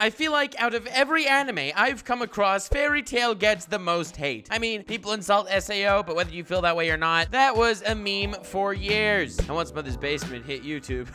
I feel like out of every anime I've come across, Fairy Tail gets the most hate. I mean, people insult SAO, but whether you feel that way or not, that was a meme for years. And once Mother's Basement hit YouTube,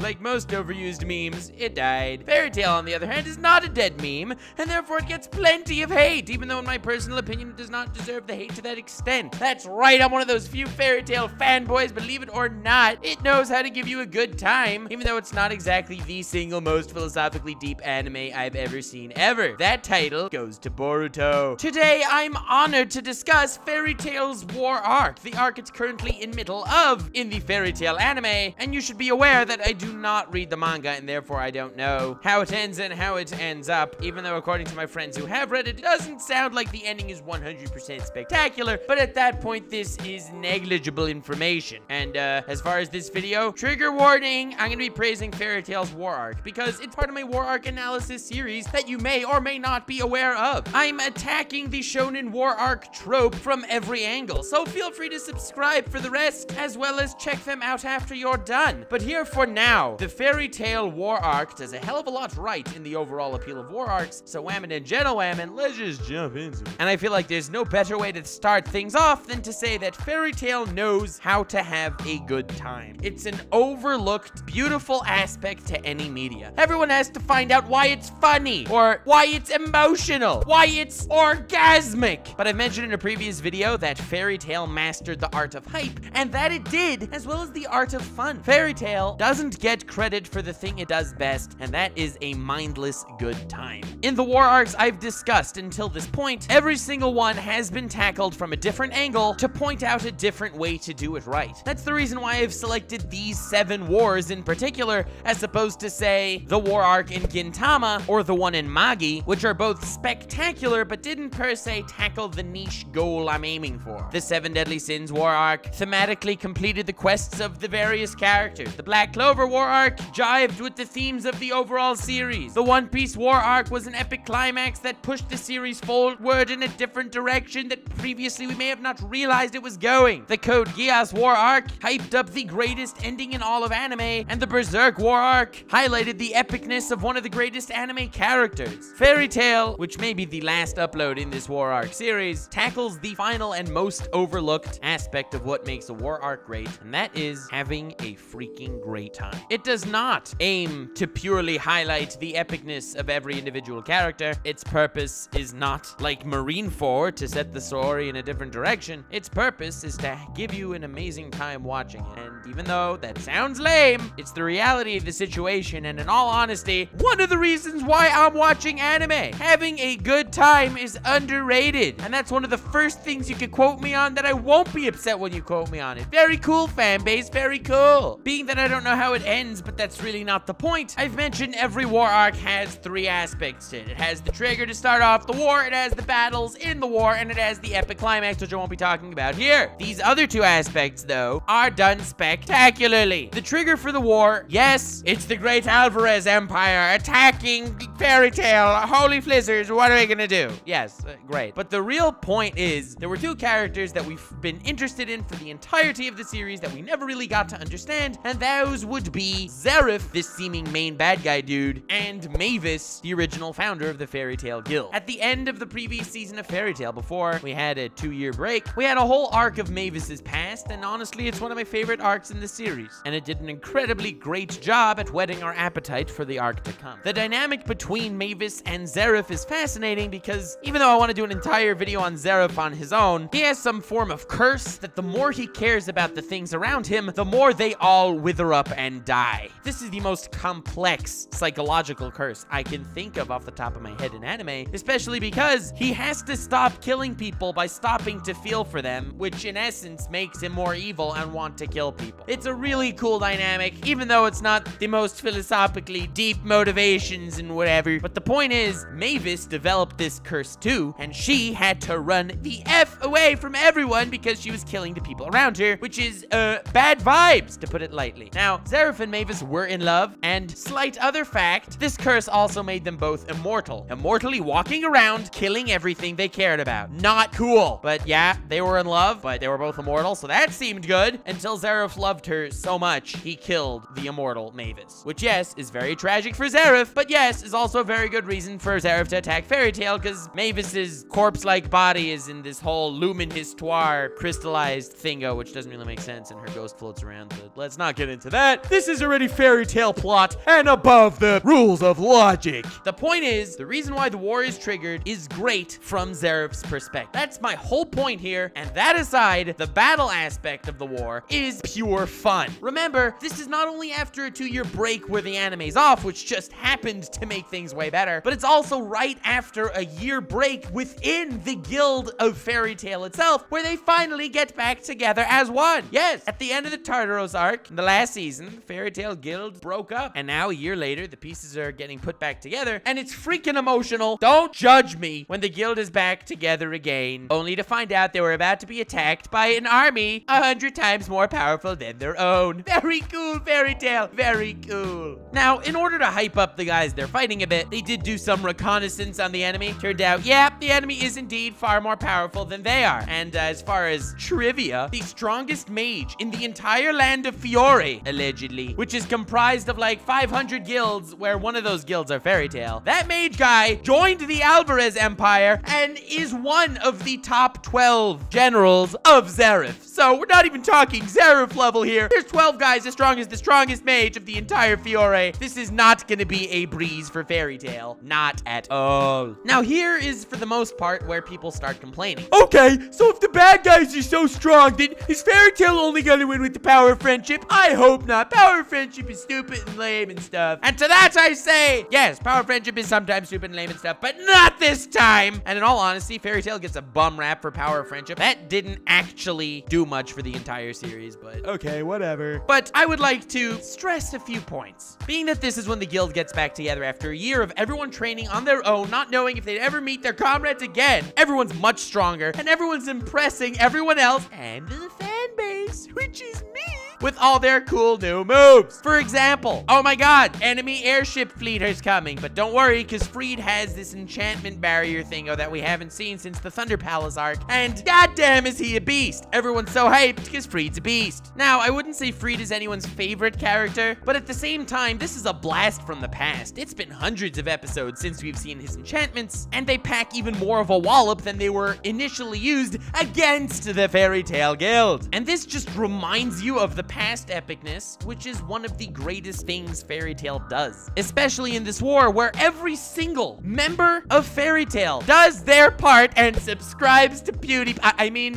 like most overused memes, it died. Fairy Tail, on the other hand, is not a dead meme, and therefore it gets plenty of hate, even though in my personal opinion, it does not deserve the hate to that extent. That's right, I'm one of those few Fairy Tail fanboys, believe it or not. It knows how to give you a good time, even though it's not exactly the single most philosophically deep anime I've ever seen ever. That title goes to Boruto. Today, I'm honored to discuss Fairy Tail's war arc, the arc it's currently in middle of in the Fairy Tail anime, and you should be aware that I do not read the manga, and therefore I don't know how it ends and how it ends up, even though according to my friends who have read it, it doesn't sound like the ending is 100% spectacular, but at that point, this is negligible information. And as far as this video, trigger warning, I'm gonna be praising Fairy Tail's war arc, because it's part of my war arc analysis series that you may or may not be aware of. I'm attacking the shonen war arc trope from every angle, so feel free to subscribe for the rest, as well as check them out after you're done. But here for now, the Fairy Tail war arc does a hell of a lot right in the overall appeal of war arcs, so whammin' and gentle whammin', let's just jump into it. And I feel like there's no better way to start things off than to say that Fairy Tail knows how to have a good time. It's an overlooked, beautiful aspect to any media. Everyone has to find out why it's funny, or why it's emotional, why it's orgasmic. But I've mentioned in a previous video that Fairy Tail mastered the art of hype, and that it did, as well as the art of fun. Fairy Tail doesn't get credit for the thing it does best, and that is a mindless good time. In the war arcs I've discussed until this point, every single one has been tackled from a different angle to point out a different way to do it right. That's the reason why I've selected these 7 wars in particular, as opposed to, say, the war arc in Gintama or the one in Magi, which are both spectacular but didn't per se tackle the niche goal I'm aiming for. The 7 Deadly Sins war arc thematically completed the quests of the various characters. The Black Clover war arc jived with the themes of the overall series. The One Piece war arc was an epic climax that pushed the series forward in a different direction that previously we may have not realized it was going. The Code Geass war arc hyped up the greatest ending in all of anime, and the Berserk war arc highlighted the epicness of one of the greatest anime characters. Fairy Tail, which may be the last upload in this war arc series, tackles the final and most overlooked aspect of what makes a war arc great, and that is having a freaking great time. It does not aim to purely highlight the epicness of every individual character. Its purpose is not like Marineford to set the story in a different direction. Its purpose is to give you an amazing time watching it. And even though that sounds lame, it's the reality of the situation, and in all honesty, one of the reasons why I'm watching anime. Having a good time is underrated, and that's one of the first things you could quote me on that I won't be upset when you quote me on it. Very cool, fan base, very cool. Being that I don't know how it ends, but that's really not the point, I've mentioned every war arc has 3 aspects to it. It has the trigger to start off the war, it has the battles in the war, and it has the epic climax, which I won't be talking about here. These other 2 aspects, though, are done spectacularly. The trigger for the war, yes, it's the Great Alvarez Empire attacking Fairy Tail. Holy Flizzards, what are we gonna do? Yes, great. But the real point is, there were 2 characters that we've been interested in for the entirety of the series that we never really got to understand, and those would be Zeref, this seeming main bad guy dude, and Mavis, the original founder of the Fairy Tail Guild. At the end of the previous season of Fairy Tail, before we had a 2-year break, we had a whole arc of Mavis's past, and honestly, it's one of my favorite arcs in the series, and it did an incredibly great job at whetting our appetite for the arc to come. The dynamic between Mavis and Zeref is fascinating because even though I want to do an entire video on Zeref on his own, he has some form of curse that the more he cares about the things around him, the more they all wither up and die. This is the most complex psychological curse I can think of off the top of my head in anime, especially because he has to stop killing people by stopping to feel for them, which in essence makes him more evil and want to kill people. It's a really cool dynamic, even though it's not the most philosophically deep motivations and whatever. But the point is, Mavis developed this curse too, and she had to run the F away from everyone because she was killing the people around her, which is, bad vibes, to put it lightly. Now, Zeref and Mavis were in love, and slight other fact, this curse also made them both immortal. Immortally walking around, killing everything they cared about. Not cool. But yeah, they were in love, but they were both immortal, so that seemed good, until Zeref loved her so much, he killed the immortal Mavis. Which, yes, is very tragic for Zeref, but yes, is also a very good reason for Zeref to attack Fairy Tail, because Mavis's corpse-like body is in this whole lumen histoire crystallized thingo, which doesn't really make sense, and her ghost floats around, but let's not get into that. This is already Fairy Tail plot and above the rules of logic. The point is, the reason why the war is triggered is great from Zeref's perspective. That's my whole point here, and that aside, the battle aspect of the war is pure fun. Remember, this is not only after a 2-year break where the anime's off, which just happened to make things way better, but it's also right after a year break within the guild of Fairy Tail itself, where they finally get back together as one. Yes, at the end of the Tartaros arc, in the last season, the Fairy Tail guild broke up, and now a year later, the pieces are getting put back together, and it's freaking emotional. Don't judge me when the guild is back together again, only to find out they were about to be attacked by an army 100 times more powerful than their own. Very cool, Fairy Tail. Very cool. Now, in order to hype up the guys they're fighting a bit, they did do some reconnaissance on the enemy. Turned out, yeah, the enemy is indeed far more powerful than they are. And as far as trivia, the strongest mage in the entire land of Fiore, allegedly, which is comprised of like 500 guilds, where one of those guilds are Fairy Tail. That mage guy joined the Alvarez Empire and is one of the top 12 generals of Zeref. So we're not even talking Zeref level here. There's 12 guys as strong as the strongest mage of the entire Fiore. This is not gonna be a breeze for Fairy Tail. Not at all. Now here is, for the most part, where people start complaining. Okay, so if the bad guys are so strong, then is Fairy Tail only gonna win with the power of friendship? I hope not. Power of friendship is stupid and lame and stuff. And to that I say, yes, power of friendship is sometimes stupid and lame and stuff, but not this time. And in all honesty, Fairy Tail gets a bum rap for power of friendship. That didn't actually do much for the entire series, but okay, whatever. But I would like to stress a few points. Being that this is when the guild gets back together after a year of everyone training on their own, not knowing if they'd ever meet their comrades again, everyone's much stronger, and everyone's impressing everyone else and the fan base, which is me, with all their cool new moves. For example, oh my god, enemy airship fleet is coming, but don't worry, because Freed has this enchantment barrier thingo that we haven't seen since the Thunder Palace arc, and goddamn is he a beast. Everyone's so hyped because Freed's a beast. Now, I wouldn't say Freed is anyone's favorite character, but at the same time, this is a blast from the past. It's been hundreds of episodes since we've seen his enchantments, and they pack even more of a wallop than they were initially used against the Fairy Tail Guild. And this just reminds you of the past epicness, which is one of the greatest things Fairy Tail does, especially in this war where every single member of Fairy Tail does their part and subscribes to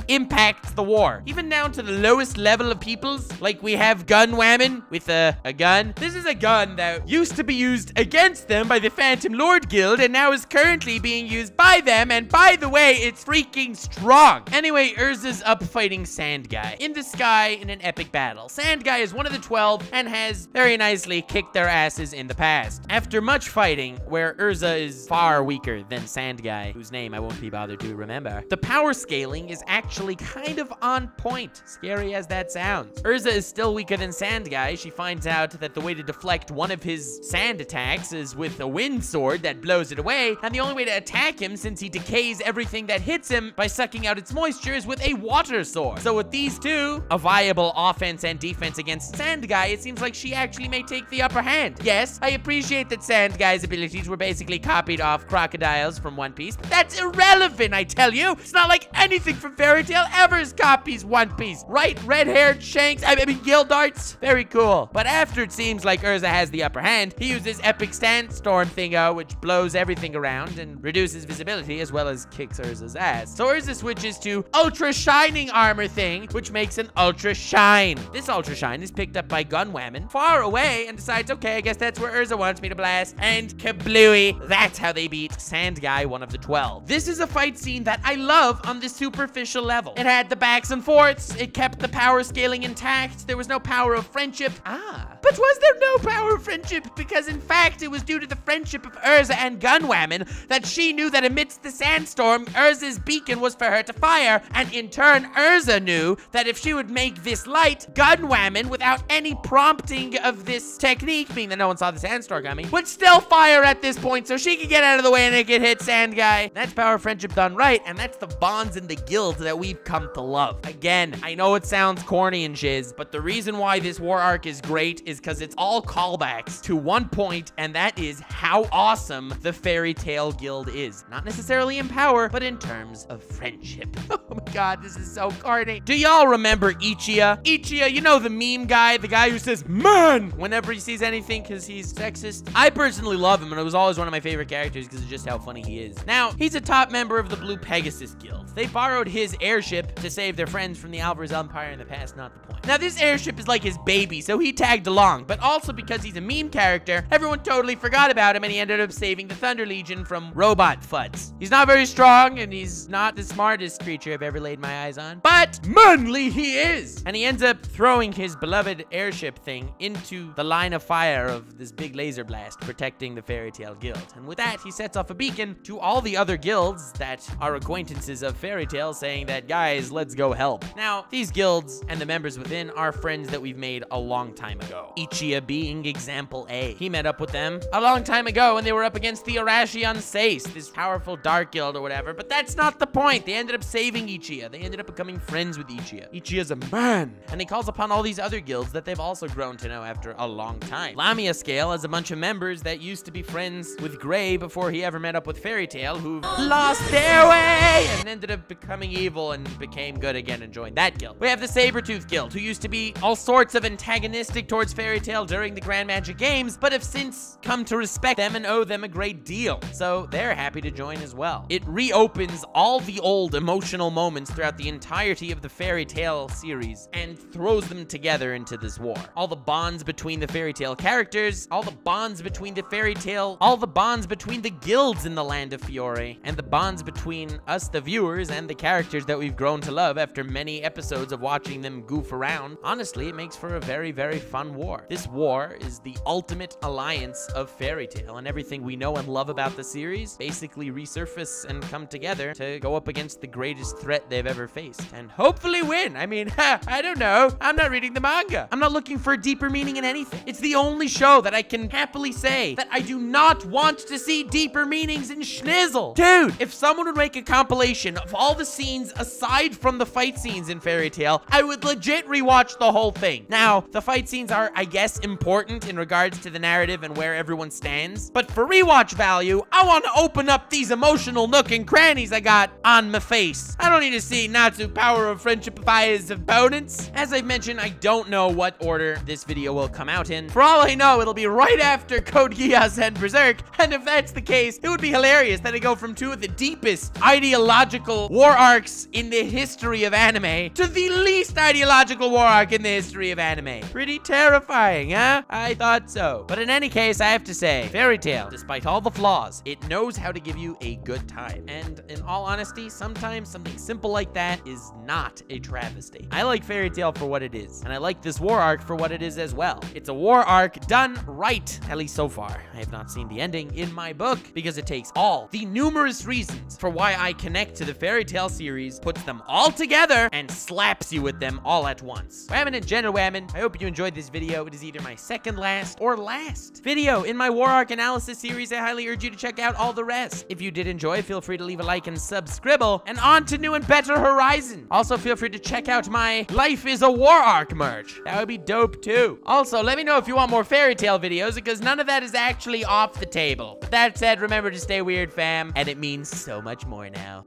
impacts the war, even down to the lowest level of peoples. Like we have Gun Whammon with a gun. This is a gun that used to be used against them by the Phantom Lord Guild and now is currently being used by them, and by the way, it's freaking strong. Anyway, Urza's up fighting Sand Guy in the sky in an epic battle. Sand Guy is one of the 12 and has very nicely kicked their asses in the past. After much fighting, where Urza is far weaker than Sand Guy, whose name I won't be bothered to remember, the power scaling is actually kind of on point, scary as that sounds. Urza is still weaker than Sand Guy. She finds out that the way to deflect one of his sand attacks is with a wind sword that blows it away, and the only way to attack him, since he decays everything that hits him by sucking out its moisture, is with a water sword. So with these two, a viable offense and defense against Sand Guy, it seems like she actually may take the upper hand. Yes, I appreciate that Sand Guy's abilities were basically copied off crocodiles from One Piece, but that's irrelevant, I tell you. It's not like anything from Fairy Tail ever copies One Piece, right? Red-haired Shanks, Gildarts, very cool. But after it seems like Urza has the upper hand, he uses Epic Sandstorm thingo, which blows everything around and reduces visibility as well as kicks Urza's ass. So Urza switches to Ultra Shining Armor thing, which makes an Ultra Shine. This Ultra Shine is picked up by Gun Whammon far away and decides, okay, I guess that's where Urza wants me to blast, and kablooey, that's how they beat Sand Guy, one of the 12. This is a fight scene that I love on the superficial level. It had the backs and forths, it kept the power scaling intact, there was no power of friendship. But was there no power of friendship? Because in fact, it was due to the friendship of Urza and Gun Whammon that she knew that amidst the sandstorm, Urza's beacon was for her to fire, and in turn, Urza knew that if she would make this light, Gun gun whammon without any prompting of this technique, being that no one saw the sandstorm coming, would still fire at this point so she could get out of the way and it could hit Sand Guy. That's power of friendship done right, and that's the bonds in the guild that we've come to love. Again, I know it sounds corny and shiz, but the reason why this war arc is great is because it's all callbacks to one point, and that is how awesome the Fairy Tail Guild is. Not necessarily in power, but in terms of friendship. Oh my god, this is so corny. Do y'all remember Ichiya? Ichiya, you know the meme guy, the guy who says, "Man," whenever he sees anything because he's sexist? I personally love him, and it was always one of my favorite characters because of just how funny he is. Now, he's a top member of the Blue Pegasus Guild. They borrowed his airship to save their friends from the Alvarez Empire in the past, not the point. Now, this airship is like his baby, so he tagged along, but also because he's a meme character, everyone totally forgot about him, and he ended up saving the Thunder Legion from robot fuds. He's not very strong, and he's not the smartest creature I've ever laid my eyes on, but manly he is! And he ends up throwing his beloved airship thing into the line of fire of this big laser blast, protecting the Fairy Tail Guild. And with that, he sets off a beacon to all the other guilds that are acquaintances of Fairy Tail, saying that, guys, let's go help. Now, these guilds and the members within are friends that we've made a long time ago. Ichiya being example A. He met up with them a long time ago when they were up against the Arashi Unsace, this powerful dark guild or whatever, but that's not the point. They ended up saving Ichiya. They ended up becoming friends with Ichiya. Ichiya's a man, and he calls upon all these other guilds that they've also grown to know after a long time. Lamia Scale has a bunch of members that used to be friends with Gray before he ever met up with Fairy Tail, who lost their way and ended up becoming evil and became good again and joined that guild. We have the Sabretooth Guild, who used to be all sorts of antagonistic towards Fairy Tail during the Grand Magic Games, but have since come to respect them and owe them a great deal. So they're happy to join as well. It reopens all the old emotional moments throughout the entirety of the Fairy Tail series and throws them together into this war. All the bonds between the Fairy Tail characters, all the bonds between the Fairy Tail, all the bonds between the guilds in the Land of Fiore, and the bonds between us, the viewers, and the characters that we've grown to love after many episodes of watching them goof around. Honestly, it makes for a very, very fun war. This war is the ultimate alliance of Fairy Tail, and everything we know and love about the series basically resurface and come together to go up against the greatest threat they've ever faced, and hopefully win. I mean, I don't know. I'm not reading the manga. I'm not looking for a deeper meaning in anything. It's the only show that I can happily say that I do not want to see deeper meanings in schnizzle. Dude, if someone would make a compilation of all the scenes aside from the fight scenes in Fairy Tail, I would legit rewatch the whole thing. Now, the fight scenes are, I guess, important in regards to the narrative and where everyone stands, but for rewatch value, I want to open up these emotional nook and crannies I got on my face. I don't need to see Natsu power of friendship by his opponents. As I've mentioned, I don't know what order this video will come out in. For all I know, it'll be right after Code Geass and Berserk, and if that's the case, it would be hilarious that I go from two of the deepest ideological war arcs in the history of anime to the least ideological war arc in the history of anime. Pretty terrifying, huh? I thought so. But in any case, I have to say, Fairy Tail, despite all the flaws, it knows how to give you a good time. And in all honesty, sometimes something simple like that is not a travesty. I like Fairy Tail for what it is, and I like this war arc for what it is as well. It's a war arc done right, at least so far. I have not seen the ending in my book because it takes all the numerous reasons for why I connect to the Fairy Tail series, puts them all together, and slaps you with them all at once. Whammon and Gender Whammon, I hope you enjoyed this video. It is either my second last or last video in my war arc analysis series. I highly urge you to check out all the rest. If you did enjoy, feel free to leave a like and subscribe, and on to new and better horizon. Also, feel free to check out my Life is a War Arc merch. That would be dope too. Also, let me know if you want more Fairy Tail videos, because none of that is actually off the table. But that said, remember to stay weird, fam, and it means so much more now.